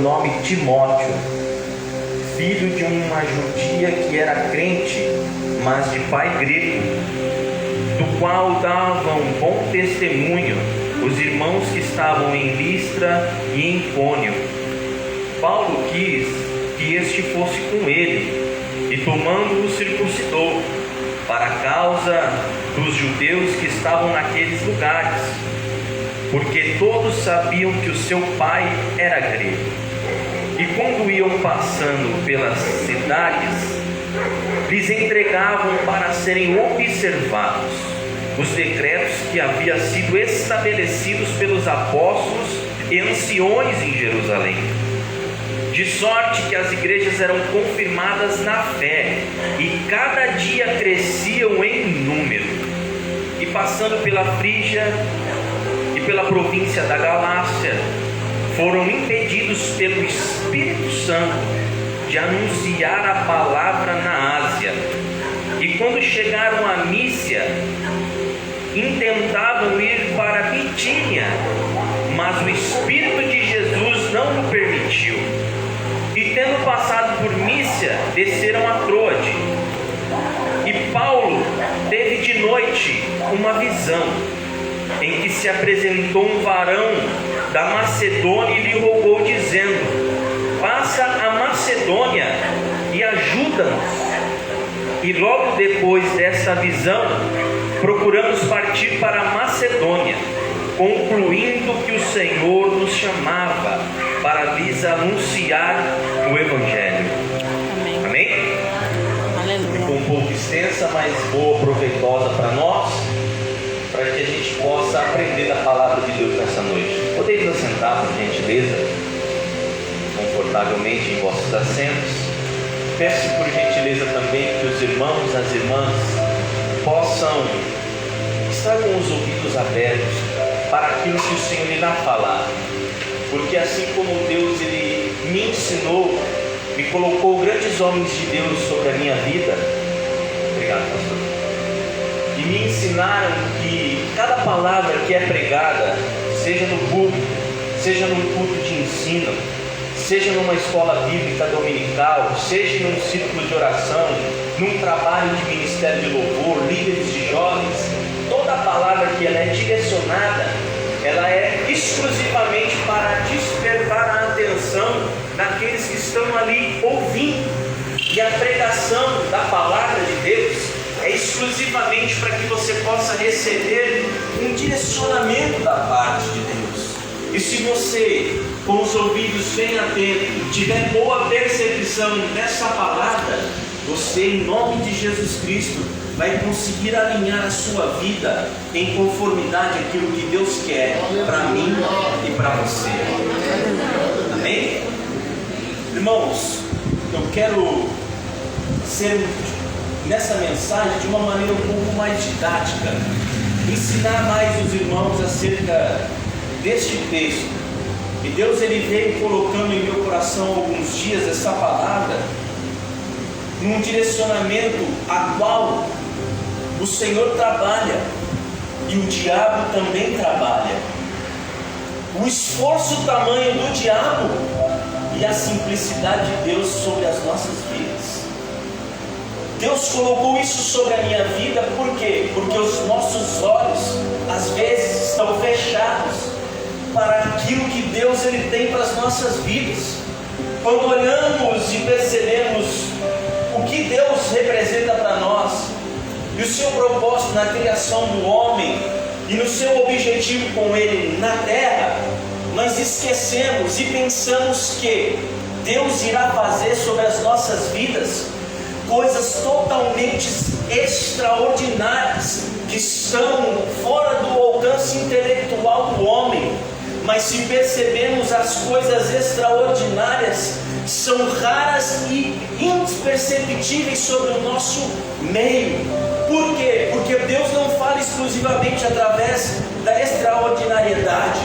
nome Timóteo, filho de uma judia que era crente, mas de pai grego, do qual davam bom testemunho os irmãos que estavam em Listra e em Icônio. Paulo quis que este fosse com ele, e tomando-o circuncidou, para a causa dos judeus que estavam naqueles lugares, porque todos sabiam que o seu pai era grego. E quando iam passando pelas cidades, lhes entregavam para serem observados os decretos que haviam sido estabelecidos pelos apóstolos e anciões em Jerusalém, de sorte que as igrejas eram confirmadas na fé, e cada dia cresciam em número. E passando pela Frígia e pela província da Galácia, foram impedidos pelo Espírito Santo de anunciar a palavra na Ásia. E quando chegaram a Mísia, intentavam ir para Bitínia, mas o Espírito de Jesus não o permitiu. E tendo passado por Mísia, desceram a Troade. E Paulo teve de noite uma visão, em que se apresentou um varão da Macedônia e lhe rogou, dizendo: passa a Macedônia e ajuda-nos. E logo depois dessa visão, procuramos partir para a Macedônia, concluindo que o Senhor nos chamava para lhes anunciar o Evangelho. Amém. Amém? Aleluia. Ficou um pouco extensa, mas boa, proveitosa para nós, para que a gente possa aprender da palavra de Deus nessa noite. Podemos assentar, por gentileza, confortavelmente em vossos assentos. Peço por gentileza também que os irmãos, as irmãs, possam estar com os ouvidos abertos para aquilo que o Senhor irá falar, porque assim como Deus Ele me ensinou, me colocou grandes homens de Deus sobre a minha vida, obrigado, pastor, e me ensinaram que cada palavra que é pregada, seja no púlpito, seja num culto de ensino, seja numa escola bíblica dominical, seja num círculo de oração, num trabalho de ministério de louvor, líderes de jovens, toda a palavra que ela é direcionada, ela é exclusivamente para despertar a atenção daqueles que estão ali ouvindo. E a pregação da palavra de Deus é exclusivamente para que você possa receber um direcionamento da parte de Deus. E se você, com os ouvidos bem atentos, tiver boa percepção dessa palavra, você, em nome de Jesus Cristo, vai conseguir alinhar a sua vida em conformidade àquilo que Deus quer para mim e para você. Amém? Irmãos, eu quero ser nessa mensagem de uma maneira um pouco mais didática, ensinar mais os irmãos acerca deste texto. E Deus Ele veio colocando em meu coração há alguns dias essa palavra num direcionamento a qual o Senhor trabalha e o diabo também trabalha. O esforço tamanho do diabo e a simplicidade de Deus sobre as nossas vidas. Deus colocou isso sobre a minha vida, por quê? Porque os nossos olhos às vezes estão fechados para aquilo que Deus Ele tem para as nossas vidas. Quando olhamos e percebemos o que Deus representa para nós e o seu propósito na criação do homem e no seu objetivo com ele na terra, nós esquecemos e pensamos que Deus irá fazer sobre as nossas vidas coisas totalmente extraordinárias que estão fora do alcance intelectual do homem. Mas se percebemos, as coisas extraordinárias são raras e imperceptíveis sobre o nosso meio. Por quê? Porque Deus não fala exclusivamente através da extraordinariedade.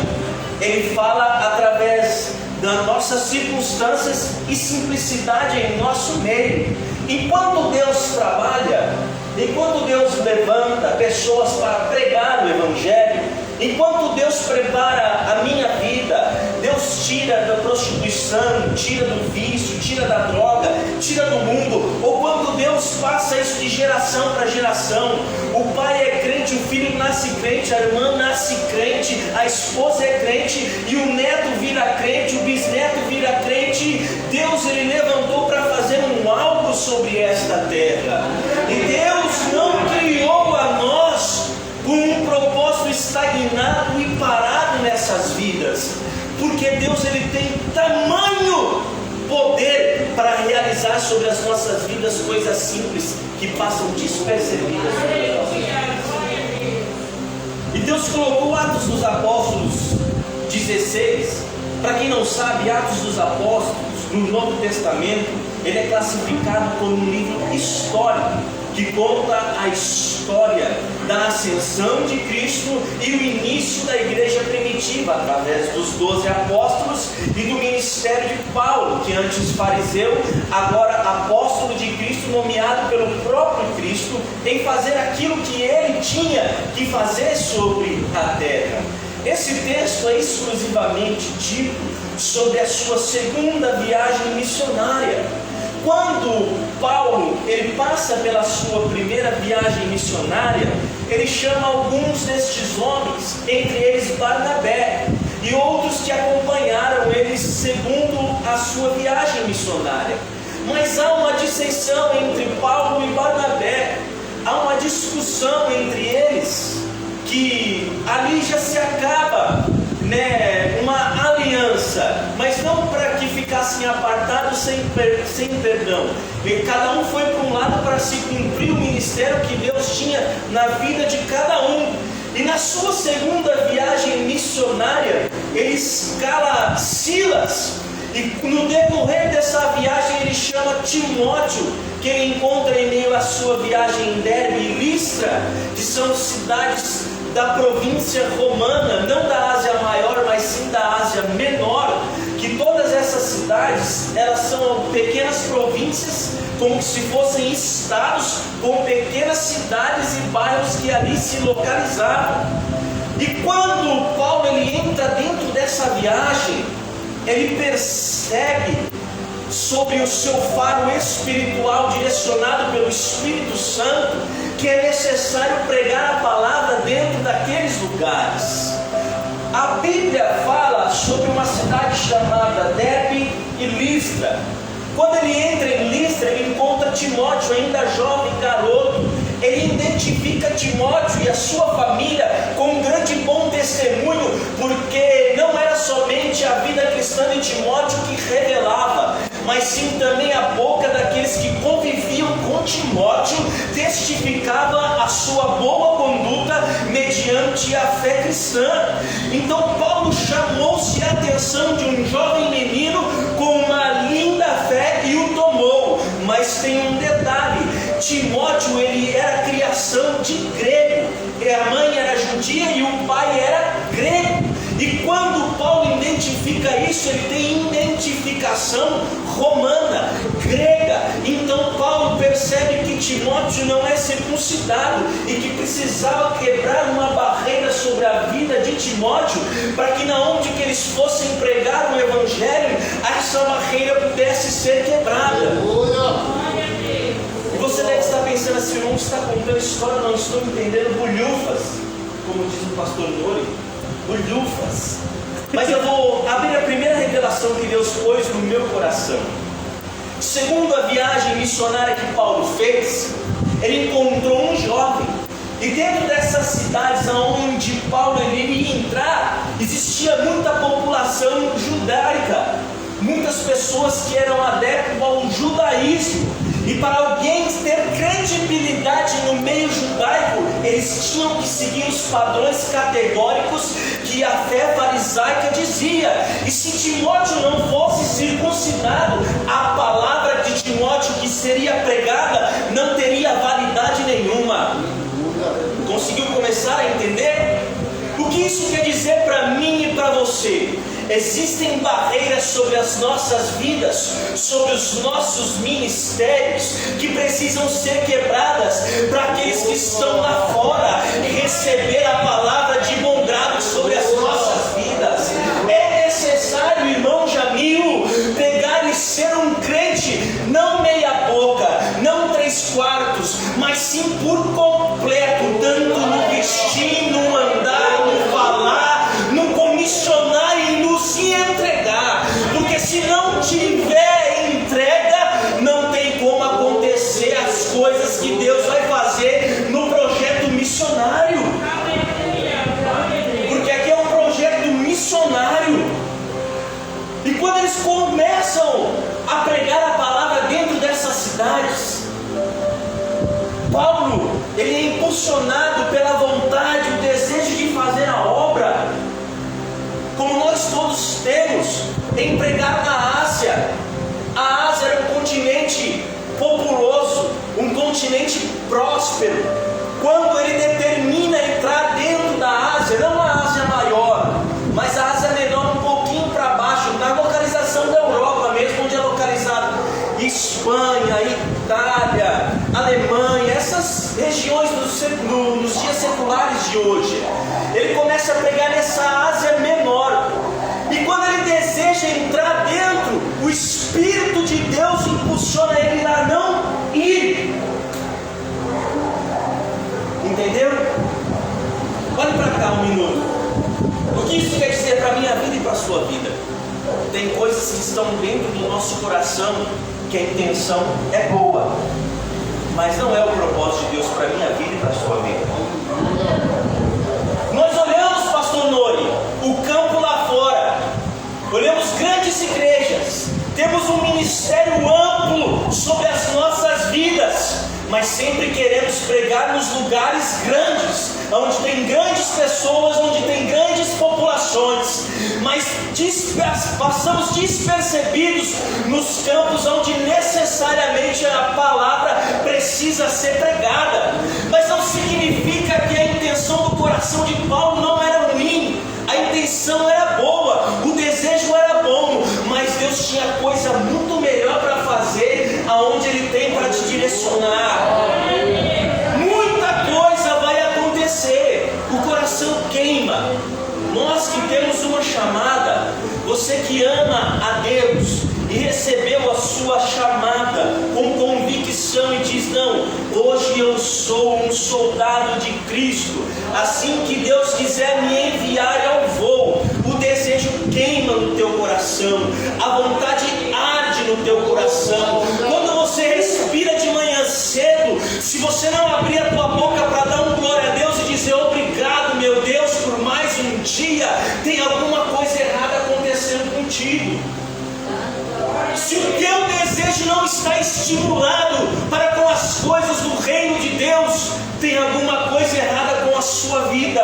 Ele fala através das nossas circunstâncias e simplicidade em nosso meio. Enquanto Deus trabalha, enquanto Deus levanta pessoas para pregar o Evangelho, enquanto Deus prepara a minha vida, Deus Deus tira da prostituição, tira do vício, tira da droga, tira do mundo, ou quando Deus passa isso de geração para geração, o pai é crente, o filho nasce crente, a irmã nasce crente, a esposa é crente, e o neto vira crente, o bisneto vira crente. Deus ele levantou para fazer algo sobre esta terra, e Deus não criou a nós com um propósito estagnado e parado nessas vidas, porque Deus ele tem tamanho poder para realizar sobre as nossas vidas coisas simples que passam despercebidas sobre as nossas vidas. E Deus colocou Atos dos Apóstolos 16. Para quem não sabe, Atos dos Apóstolos no Novo Testamento, ele é classificado como um livro histórico, que conta a história da ascensão de Cristo e o início da igreja primitiva, através dos 12 apóstolos e do ministério de Paulo, que antes fariseu, agora apóstolo de Cristo, nomeado pelo próprio Cristo, em fazer aquilo que ele tinha que fazer sobre a terra. Esse texto é exclusivamente dito sobre a sua segunda viagem missionária. Quando Paulo ele passa pela sua primeira viagem missionária, ele chama alguns destes homens, entre eles Barnabé, e outros que acompanharam eles segundo a sua viagem missionária. Mas há uma dissensão entre Paulo e Barnabé, há uma discussão entre eles, que ali já se acaba, uma aliança, mas não para que ficassem apartados sem perdão. E cada um foi para um lado para se cumprir o ministério que Deus tinha na vida de cada um. E na sua segunda viagem missionária, ele escala Silas, e no decorrer dessa viagem ele chama Timóteo, que ele encontra em meio à sua viagem em Derbe e Listra, que são cidades da província romana, não da Ásia Maior, mas sim da Ásia Menor, que todas essas cidades, elas são pequenas províncias, como se fossem estados, com pequenas cidades e bairros que ali se localizavam. E quando Paulo ele entra dentro dessa viagem, ele percebe sobre o seu faro espiritual direcionado pelo Espírito Santo que é necessário pregar a palavra dentro daqueles lugares. A Bíblia fala sobre uma cidade chamada Derbe e Listra. Quando ele entra em Listra, ele encontra Timóteo, ainda jovem garoto. Ele identifica Timóteo e a sua família com um grande bom testemunho, porque não era somente a vida cristã de Timóteo que revelava, mas sim também a boca daqueles que conviviam com Timóteo testificava a sua boa conduta mediante a fé cristã. Então Paulo chamou-se a atenção de um jovem menino com uma linda fé e o tomou. Mas tem um detalhe: Timóteo ele era criação de grego, a mãe era judia e o pai era grego. E quando Paulo identifica isso, ele tem identificação romana, grega. Então Paulo percebe que Timóteo não é circuncidado e que precisava quebrar uma barreira sobre a vida de Timóteo, para que na onde que eles fossem pregar o evangelho, essa barreira pudesse ser quebrada. E você deve estar pensando assim: não está contando história, não estou entendendo bolhufas, como diz o pastor Nori, bolhufas. Mas eu vou abrir a primeira revelação que Deus pôs no meu coração. Segundo a viagem missionária que Paulo fez, ele encontrou um jovem, e dentro dessas cidades onde Paulo iria entrar, existia muita população judaica, muitas pessoas que eram adeptos ao judaísmo. E para alguém ter credibilidade no meio judaico, eles tinham que seguir os padrões categóricos que a fé farisaica dizia. E se Timóteo não fosse circuncidado, a palavra de Timóteo que seria pregada não teria validade nenhuma. Conseguiu começar a entender? O que isso quer dizer para mim e para você? Existem barreiras sobre as nossas vidas, sobre os nossos ministérios, que precisam ser quebradas para aqueles que estão lá fora receber a palavra de bom grado sobre as nossas vidas. É necessário tiver entrega, não tem como acontecer as coisas que Deus vai fazer no projeto missionário. Porque aqui é um projeto missionário. E quando eles começam a pregar a palavra dentro dessas cidades, Paulo, ele é impulsionado pela vontade, o desejo de fazer a obra, como nós todos temos, em pregar na Ásia. A Ásia era um continente populoso, um continente próspero. Quando ele determina entrar dentro da Ásia, não a Ásia maior, mas a Ásia menor, um pouquinho para baixo, na localização da Europa mesmo, onde é localizado Espanha, Itália, Alemanha, essas regiões nos dias seculares de hoje. Ele começa a pregar nessa Ásia menor. E quando ele deseja entrar dentro, o Espírito de Deus impulsiona ele a não ir. Entendeu? Olhe para cá um minuto. O que isso quer dizer para a minha vida e para a sua vida? Tem coisas que estão dentro do nosso coração, que a intenção é boa, mas não é o propósito de Deus para a minha vida e para a sua vida. Nós olhamos, pastor Nori, o campo lá fora, olhamos grandes igrejas, temos um ministério amplo sobre as nossas vidas, mas sempre queremos pregar nos lugares grandes, onde tem grandes pessoas, onde tem grandes populações, mas passamos despercebidos nos campos onde necessariamente a palavra precisa ser pregada. Mas não significa que a intenção do coração de Paulo não era ruim, a intenção era boa, o desejo era bom, mas Deus tinha coisa muito melhor para fazer aonde Ele tem para te direcionar. Muita coisa vai acontecer, o coração queima. Nós que temos uma chamada, você que ama a Deus e recebeu a sua chamada com convicção e diz: não, hoje eu sou um soldado de Cristo, assim que Deus quiser me enviar eu vou. O desejo queima no teu coração, a vontade arde no teu coração. Quando você respira de manhã cedo, se você não abrir a tua boca para dar um glória a Deus e dizer obrigado meu Deus por mais um dia, tem alguma coisa errada acontecendo contigo. Se o teu desejo não está estimulado para com as coisas do reino de Deus, tem alguma coisa errada com a sua vida.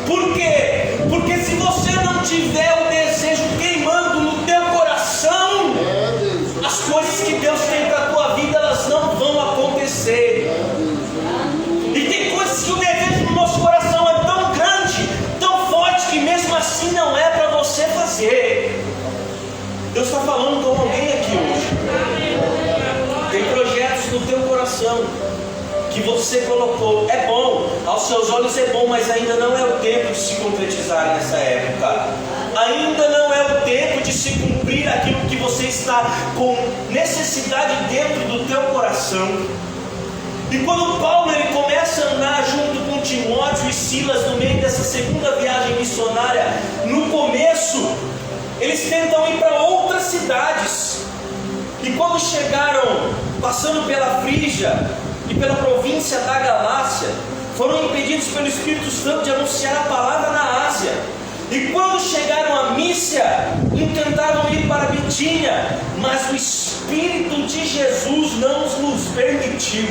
Por quê? Porque se você não tiver o desejo queimando no teu coração, as coisas que Deus tem para a tua vida, elas não vão acontecer. E tem coisas que o desejo no nosso coração é tão grande, tão forte, que mesmo assim não é para você fazer. Deus está falando com alguém aqui hoje. Tem projetos no teu coração que você colocou. É bom, aos seus olhos é bom, mas ainda não é o tempo de se concretizar nessa época. Ainda não é o tempo de se cumprir aquilo que você está com necessidade dentro do teu coração. E quando Paulo ele começa a andar junto com Timóteo e Silas no meio dessa segunda viagem missionária, no começo eles tentam ir para outras cidades. E quando chegaram, passando pela Frígia e pela província da Galácia, foram impedidos pelo Espírito Santo de anunciar a palavra na Ásia. E quando chegaram a Mísia, tentaram ir para Bitínia, mas o Espírito de Jesus não nos permitiu.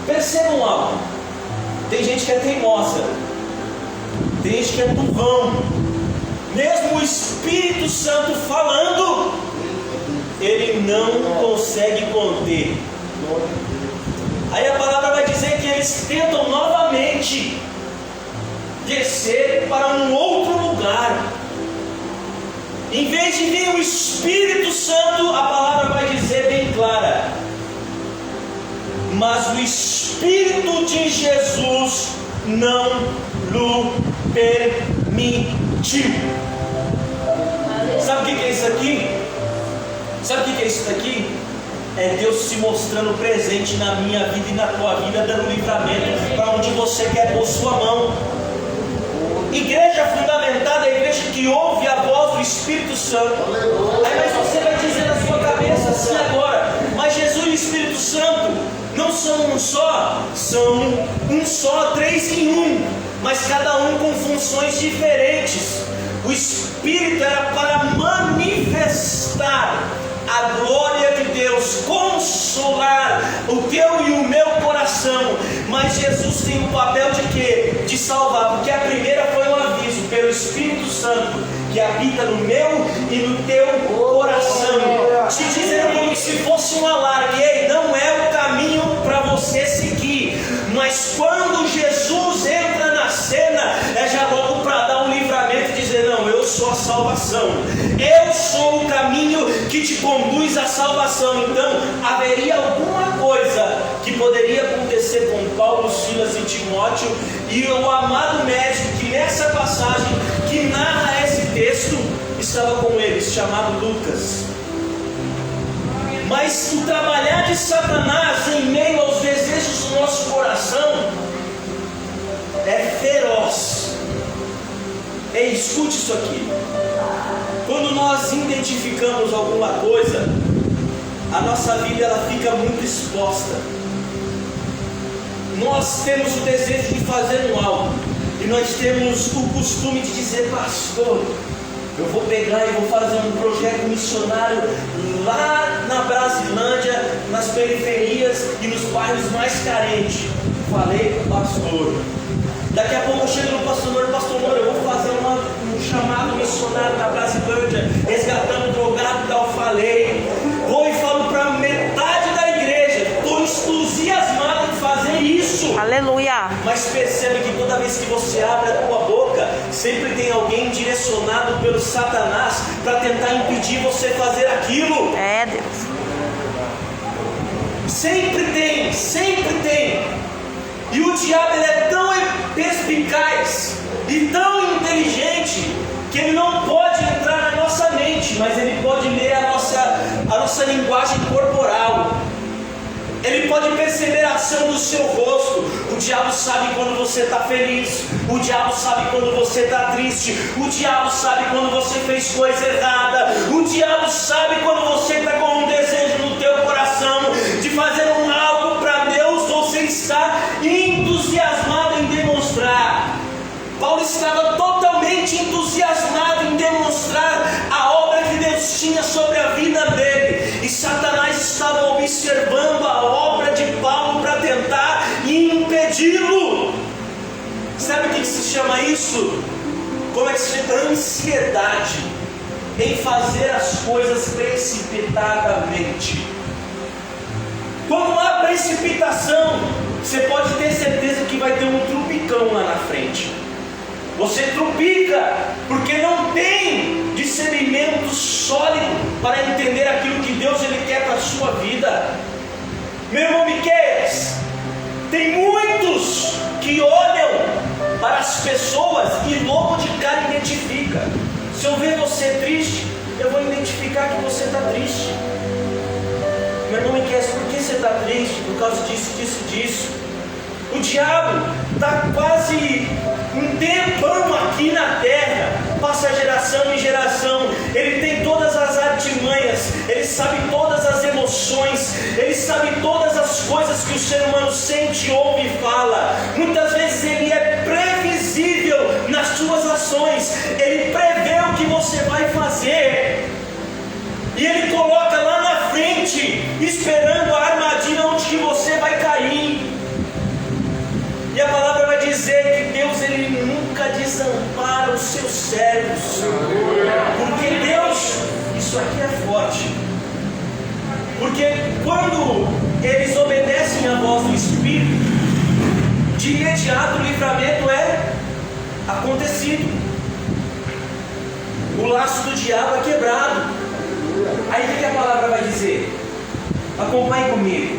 Percebam algo: tem gente que é teimosa, tem gente que é turvão. Mesmo o Espírito Santo falando, ele não consegue conter. Aí a palavra vai dizer que eles tentam novamente descer para um outro lugar. Em vez de vir o Espírito Santo, a palavra vai dizer bem clara: mas o Espírito de Jesus não lhe permitiu. Sabe o que é isso aqui? Sabe o que é isso daqui? É Deus se mostrando presente na minha vida e na tua vida, dando livramento para onde você quer pôr sua mão. Igreja fundamentada é a igreja que ouve a voz do o Espírito Santo. Aí mas você vai dizer na sua cabeça assim agora: mas Jesus e o Espírito Santo não são um só? São um só, três em um, mas cada um com funções diferentes. O Espírito era para manifestar a glória de Deus, consolar o teu e o meu coração. Mas Jesus tem o papel de quê? De salvar, porque a primeira foi um aviso pelo Espírito Santo que habita no meu e no teu coração, te dizendo como se fosse um alarme: ei, não é o caminho para você seguir. Mas quando Jesus entra na cena, é já logo para dar um livramento e dizer: não, eu sou a salvação, eu sou o caminho que te conduz à salvação. Então haveria alguma coisa que poderia acontecer com Paulo, Silas e Timóteo, e o amado médico que nessa passagem que narra esse texto estava com eles, chamado Lucas. Mas o trabalhar de Satanás em meio aos desejos do nosso coração é feroz. Ei, escute isso aqui. Quando nós identificamos alguma coisa, a nossa vida ela fica muito exposta. Nós temos o desejo de fazer um algo, e nós temos o costume de dizer: pastor, eu vou pegar e vou fazer um projeto missionário lá na Brasilândia, nas periferias e nos bairros mais carentes. Falei com o pastor. Daqui a pouco eu chego no pastor: pastor, eu vou fazer um chamado missionário na Brasilândia, resgatando drogado e tal. Falei. Vou e falo para metade da igreja. Estou entusiasmado em fazer isso. Aleluia. Mas percebe que toda vez que você abre a tua boca, sempre tem alguém direcionado pelo Satanás para tentar impedir você fazer aquilo. É, Deus. Sempre tem, sempre tem. E o diabo ele é tão perspicaz e tão inteligente que ele não pode entrar na nossa mente, mas ele pode ler a nossa linguagem corporal. Ele pode perceber a ação do seu rosto. O diabo sabe quando você está feliz. O diabo sabe quando você está triste. O diabo sabe quando você fez coisa errada. O diabo sabe quando você está com um desejo no teu coração de fazer algo para Deus. Você está entusiasmado em demonstrar. Paulo estava totalmente entusiasmado em demonstrar a obra que Deus tinha sobre a vida dele, e Satanás estava observando a obra de Paulo para tentar impedi-lo. Sabe o que se chama isso? Como é que se chama? Ansiedade em fazer as coisas precipitadamente. Quando há precipitação, você pode ter certeza que vai ter um trupicão lá na frente. Você trupica porque não tem discernimento sólido para entender aquilo que Deus ele quer para a sua vida. Meu irmão Miqueias, tem muitos que olham para as pessoas e logo de cara identifica. Se eu ver você triste, eu vou identificar que você está triste. Meu irmão Miqueias, por que você está triste? Por causa disso, disso, disso. O diabo está quase um tempão aqui na terra, passa geração em geração. Ele tem todas as artimanhas, ele sabe todas as emoções, ele sabe todas as coisas que o ser humano sente, ouve e fala. Muitas vezes ele é previsível nas suas ações, ele prevê o que você vai fazer, e ele coloca lá na frente, esperando a armadilha onde que você vai cair. E a palavra vai dizer que Deus ele nunca desampara os seus servos. Porque Deus, isso aqui é forte. Porque quando eles obedecem à voz do Espírito, de imediato o livramento é acontecido. O laço do diabo é quebrado. Aí o que a palavra vai dizer? Acompanhe comigo.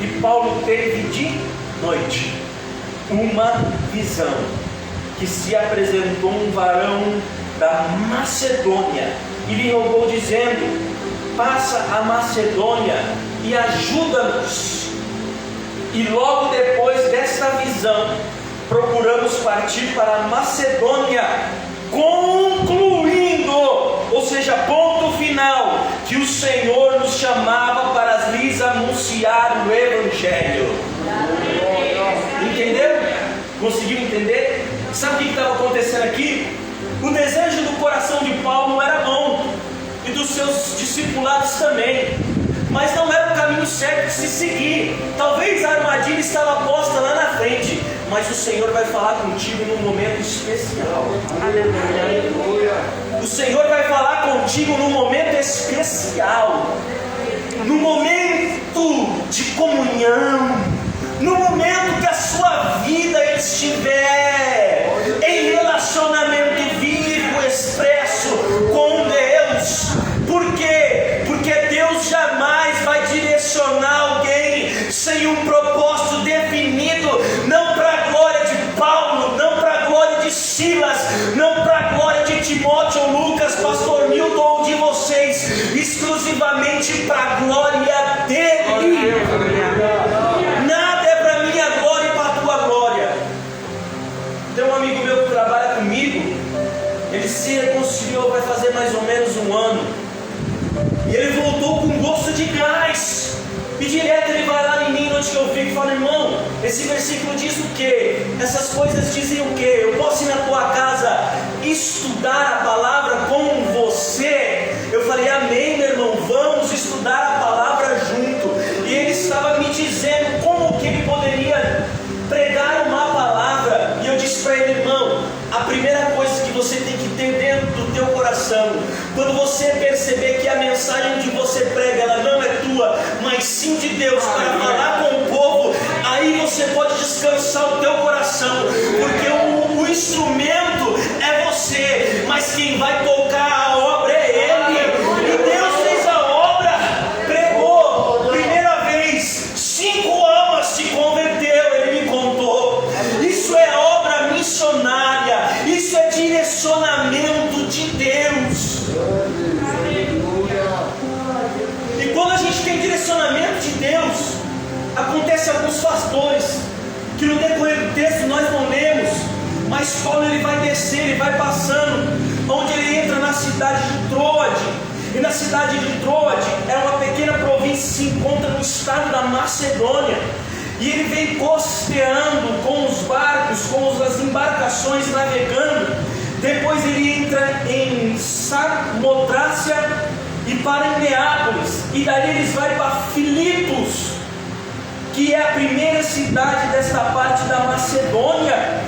E Paulo teve de noite uma visão, que se apresentou um varão da Macedônia e lhe rogou dizendo: passa a Macedônia e ajuda-nos. E logo depois desta visão procuramos partir para a Macedônia, concluindo seja, ponto final, que o Senhor nos chamava para lhes anunciar o Evangelho. Entenderam? Conseguiram entender? Sabe o que estava acontecendo aqui? O desejo do coração de Paulo era bom, e dos seus discipulados também, mas não era o caminho certo de se seguir. Talvez a armadilha estava posta lá na frente, mas o Senhor vai falar contigo num momento especial. Aleluia. O Senhor vai falar contigo num momento especial, no momento de comunhão, no momento que a sua vida estiver em relacionamento vivo, expresso com Deus. Por quê? Porque Deus jamais vai direcionar alguém sem um propósito definido, não para a glória de Paulo, não para a glória de Silas, não para a glória de Timóteo ou Lucas, pastor Milton ou de vocês, exclusivamente para a glória dele. Nada é para minha glória e para a tua glória. Tem um amigo meu que trabalha comigo, ele se reconciliou, vai fazer mais ou menos um ano, e ele voltou com gosto de gás, e direto ele vai lá em mim, onde que eu fico, e fala: irmão, esse versículo diz o quê? Essas coisas dizem o quê? Eu posso ir na tua casa estudar a palavra com você? Eu falei: amém, meu irmão, vamos estudar a palavra junto. E ele estava me dizendo como que ele poderia pregar uma palavra, e eu disse para ele: irmão, a primeira coisa que você tem que ter dentro do teu coração, quando você perceber que a mensagem que você prega, ela não é tua, mas sim de Deus, para falar com o povo, aí você pode descansar o teu coração, porque o instrumento é você, mas quem vai tocar a obra é Ele. E Deus fez a obra, pregou, primeira vez, 5 almas se converteu, Ele me contou. Isso é obra missionária, isso é direcionamento de Deus. E quando a gente tem direcionamento de Deus, acontece alguns fatores que no decorrer do texto nós não lemos, mas Paulo ele vai descer, ele vai passando, onde ele entra na cidade de Troade. E na cidade de Troade é uma pequena província que se encontra no estado da Macedônia. E ele vem costeando com os barcos, com as embarcações navegando. Depois ele entra em Samotrácia e para em Neápolis. E daí eles vão para Filipos, que é a primeira cidade desta parte da Macedônia.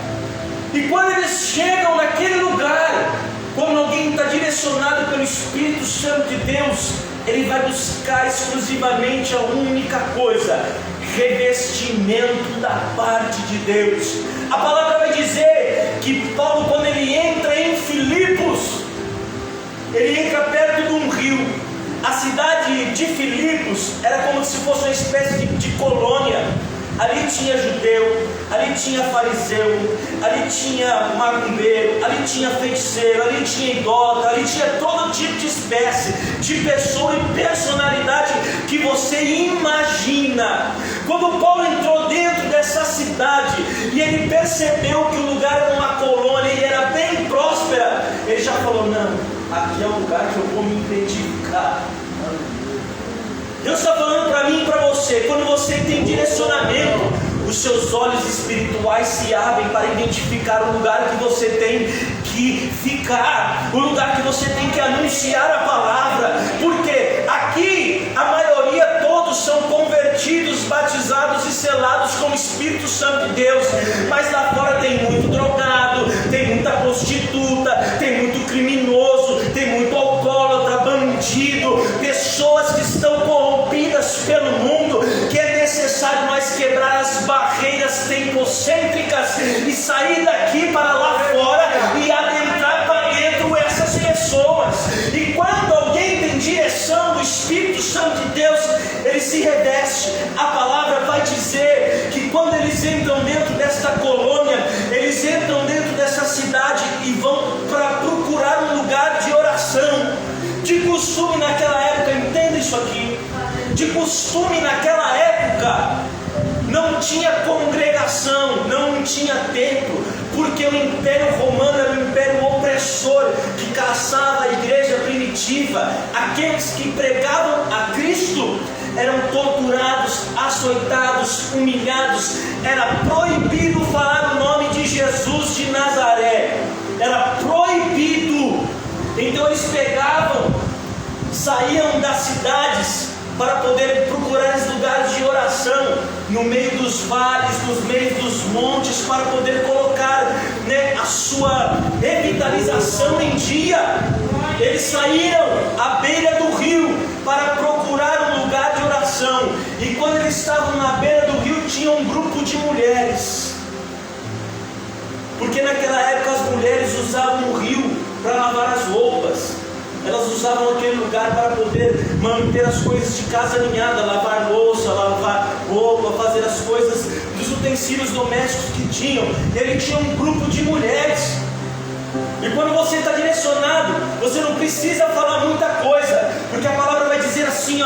E quando eles chegam naquele lugar, quando alguém está direcionado pelo Espírito Santo de Deus, ele vai buscar exclusivamente a única coisa: revestimento da parte de Deus. A palavra vai dizer que Paulo, quando ele entra em Filipos, ele entra perto de um rio. A cidade de Filipos era como se fosse uma espécie de colônia. Ali tinha judeu, ali tinha fariseu, ali tinha macumbeiro, ali tinha feiticeiro, ali tinha idólatra, ali tinha todo tipo de espécie, de pessoa e personalidade que você imagina. Quando Paulo entrou dentro dessa cidade e ele percebeu que o lugar era uma colônia e era bem próspera, ele já falou: não, aqui é o lugar que eu vou me identificar. Deus está falando para mim e para você: quando você tem direcionamento, os seus olhos espirituais se abrem para identificar o lugar que você tem que ficar, o lugar que você tem que anunciar a palavra. Porque aqui a maioria, todos são convertidos, batizados e selados com o Espírito Santo de Deus, mas lá fora tem muito drogado, tem muita prostituta, tem muito criminoso, tem muito alcoólatra, bandido, pessoas que estão corrompidas pelo mundo, que é necessário nós quebrar as barreiras tempocêntricas e sair daqui para lá fora e adentrar para dentro essas pessoas. E quando alguém tem direção do Espírito Santo de Deus, ele se reveste. A palavra vai dizer que quando eles entram dentro desta colônia, eles entram dentro dessa cidade e vão para procurar um lugar de oração. De costume naquela época, entenda isso aqui, de costume naquela época, não tinha congregação, não tinha templo, porque o Império Romano era um império opressor. opressor que caçava a igreja primitiva, aqueles que pregavam a Cristo, eram torturados, açoitados, humilhados. Era proibido falar o nome de Jesus de Nazaré. Era proibido. Então eles pegavam, saíam das cidades para poder procurar os lugares de oração, no meio dos vales, nos meios dos montes, para poder colocar, a sua revitalização em dia. Eles saíram à beira do rio para procurar um lugar de oração, e quando eles estavam na beira do rio, tinha um grupo de mulheres, porque naquela época as mulheres usavam o rio para lavar as roupas. Elas usavam aquele lugar para poder manter as coisas de casa alinhadas, lavar louça, lavar roupa, fazer as coisas dos utensílios domésticos que tinham. Ele tinha um grupo de mulheres. E quando você está direcionado, você não precisa falar muita coisa, porque a palavra vai dizer assim,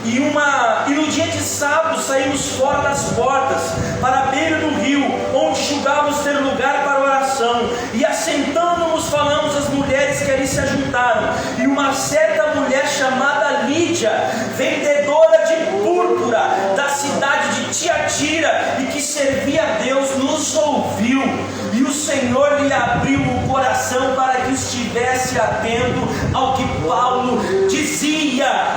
e no dia de sábado saímos fora das portas, para a beira do rio, onde julgávamos ter lugar para oração, e assentando-nos falamos às mulheres que ali se ajuntaram, e uma certa mulher chamada Lídia, vendedora de púrpura da cidade de Tiatira, e que servia a Deus, nos ouviu, e o Senhor lhe abriu o coração para que estivesse atento ao que Paulo dizia.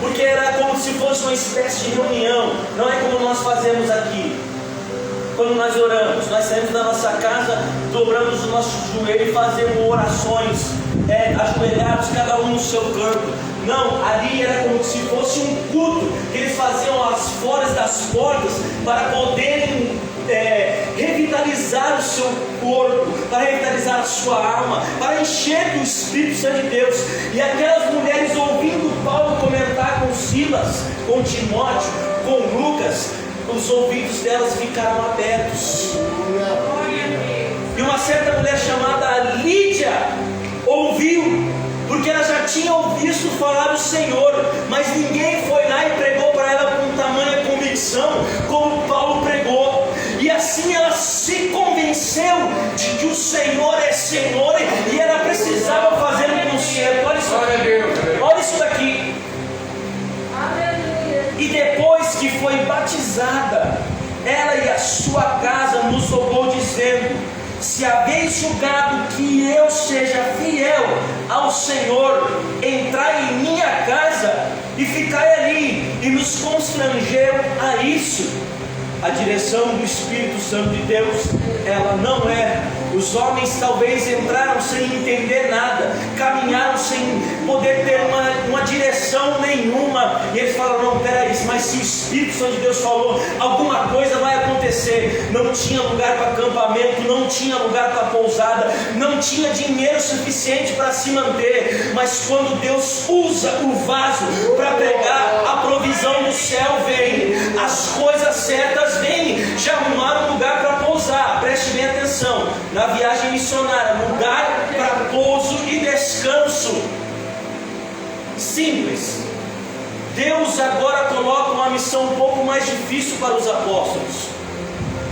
Porque era como se fosse uma espécie de reunião, não é como nós fazemos aqui. Quando nós oramos, nós saímos da nossa casa, dobramos o nosso joelho e fazemos orações, ajoelhados, cada um no seu canto. Não, ali era como se fosse um culto que eles faziam às foras das portas para poderem revitalizar o seu corpo, para revitalizar a sua alma, para encher do Espírito Santo de Deus. E aquelas mulheres, ouvindo Paulo comentar com Silas, com Timóteo, com Lucas, os ouvidos delas ficaram abertos. E uma certa mulher chamada Lídia ouviu, porque ela já tinha ouvido falar do Senhor, mas ninguém foi lá e pregou para ela com tamanha convicção como Paulo pregou. E assim ela se convenceu de que o Senhor é Senhor e ela precisava fazer um concerto. Olha isso aqui. Olha isso daqui. E depois que foi batizada, ela e a sua casa nos roubou, dizendo: se haveis julgado que eu seja fiel ao Senhor, entrai em minha casa e ficai ali. E nos constrangeram a isso. A direção do Espírito Santo de Deus, ela não é. Os homens talvez entraram sem entender nada, caminharam sem poder ter uma direção nenhuma, e eles falaram: não, peraí, mas se o Espírito Santo de Deus falou, alguma coisa vai acontecer. Não tinha lugar para acampamento, não tinha lugar para pousada, não tinha dinheiro suficiente para se manter, mas quando Deus usa o vaso para pregar, a provisão do céu vem, as coisas certas vêm. Já arrumaram lugar para pousar, preste bem atenção, na viagem missionária, lugar para pouso e descanso. Simples. Deus agora coloca uma missão um pouco mais difícil para os apóstolos,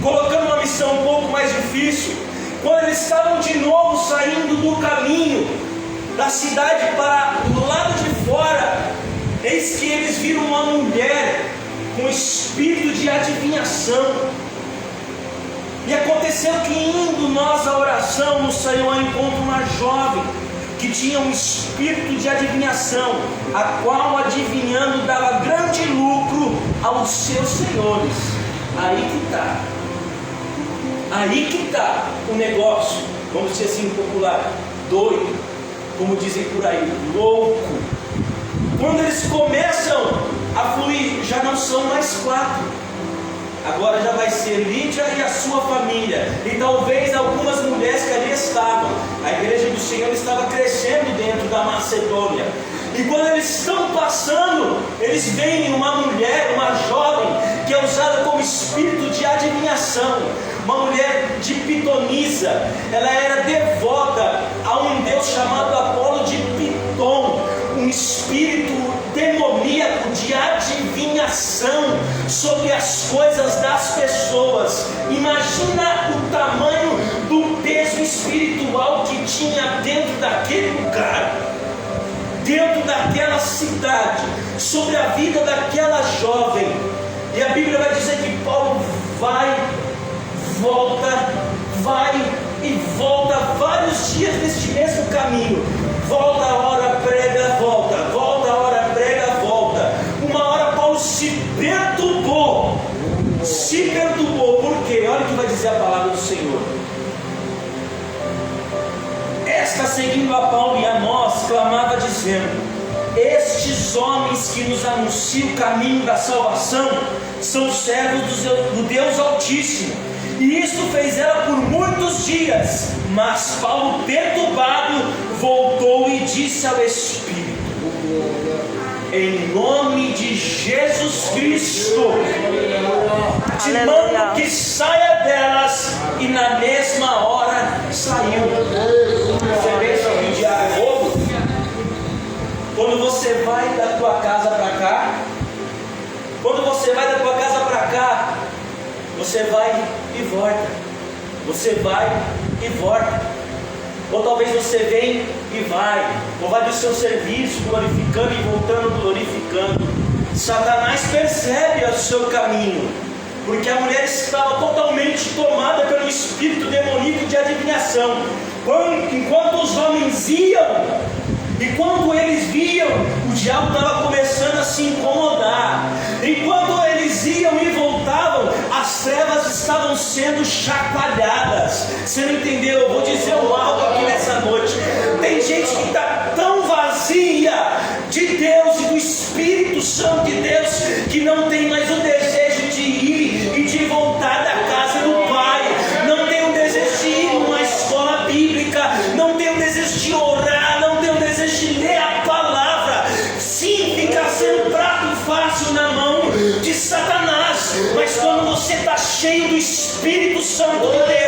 colocando uma missão um pouco mais difícil. Quando eles estavam de novo saindo do caminho da cidade para o lado de fora, eis que eles viram uma mulher com espírito de adivinhação. E aconteceu que, indo nós à oração, nos saiu ao encontro uma jovem que tinha um espírito de adivinhação, a qual, adivinhando, dava grande lucro aos seus senhores. Aí que está o negócio, vamos dizer assim popular, doido, como dizem por aí, louco. Quando eles começam a fluir, já não são mais 4. Agora já vai ser Lídia e a sua família, e talvez algumas mulheres que ali estavam. A igreja do Senhor estava crescendo dentro da Macedônia. E quando eles estão passando, eles veem uma mulher, uma jovem, que é usada como espírito de adivinhação, uma mulher de pitonisa. Ela era devota a um deus chamado Apolo de Piton, um espírito demoníaco de adivinhação sobre as coisas das pessoas. Imagina o tamanho do peso tinha dentro daquele lugar, dentro daquela cidade, sobre a vida daquela jovem. E a Bíblia vai dizer que Paulo vai e volta vários dias neste mesmo caminho. Volta a hora, prega, volta. Volta a hora, prega, volta. Uma hora Paulo se perturbou. Por quê? Olha o que vai dizer a palavra do Senhor. Esta, seguindo a Paulo e a nós, clamava dizendo: estes homens que nos anunciam o caminho da salvação são servos do Deus Altíssimo. E isto fez ela por muitos dias. Mas Paulo, perturbado, voltou e disse ao Espírito: em nome de Jesus Cristo, te mando que saia delas. E na mesma hora saiu. Você pensa que o diabo é bobo? Quando você vai da tua casa para cá, você vai e volta. Você vai e volta. Ou talvez você vem e vai. Ou vai do seu serviço glorificando e voltando glorificando. Satanás percebe o seu caminho, porque a mulher estava totalmente tomada pelo espírito demoníaco de adivinhação. Enquanto os homens iam, e quando eles viam, o diabo estava começando a se incomodar. Enquanto eles iam e voltavam, as trevas estavam sendo chacoalhadas. Você não entendeu? Eu vou dizer algo aqui nessa noite. Tem gente que está tão vazia de Deus e do Espírito Santo de Deus, que não tem mais o desejo de ir e de voltar da casa do Pai. Não tem o desejo de ir numa escola bíblica. Não tem o desejo de orar. Não tem o desejo de ler a palavra. Sim, fica sendo prato fácil na mão de Satanás. Mas quando você está cheio do Espírito Santo de Deus,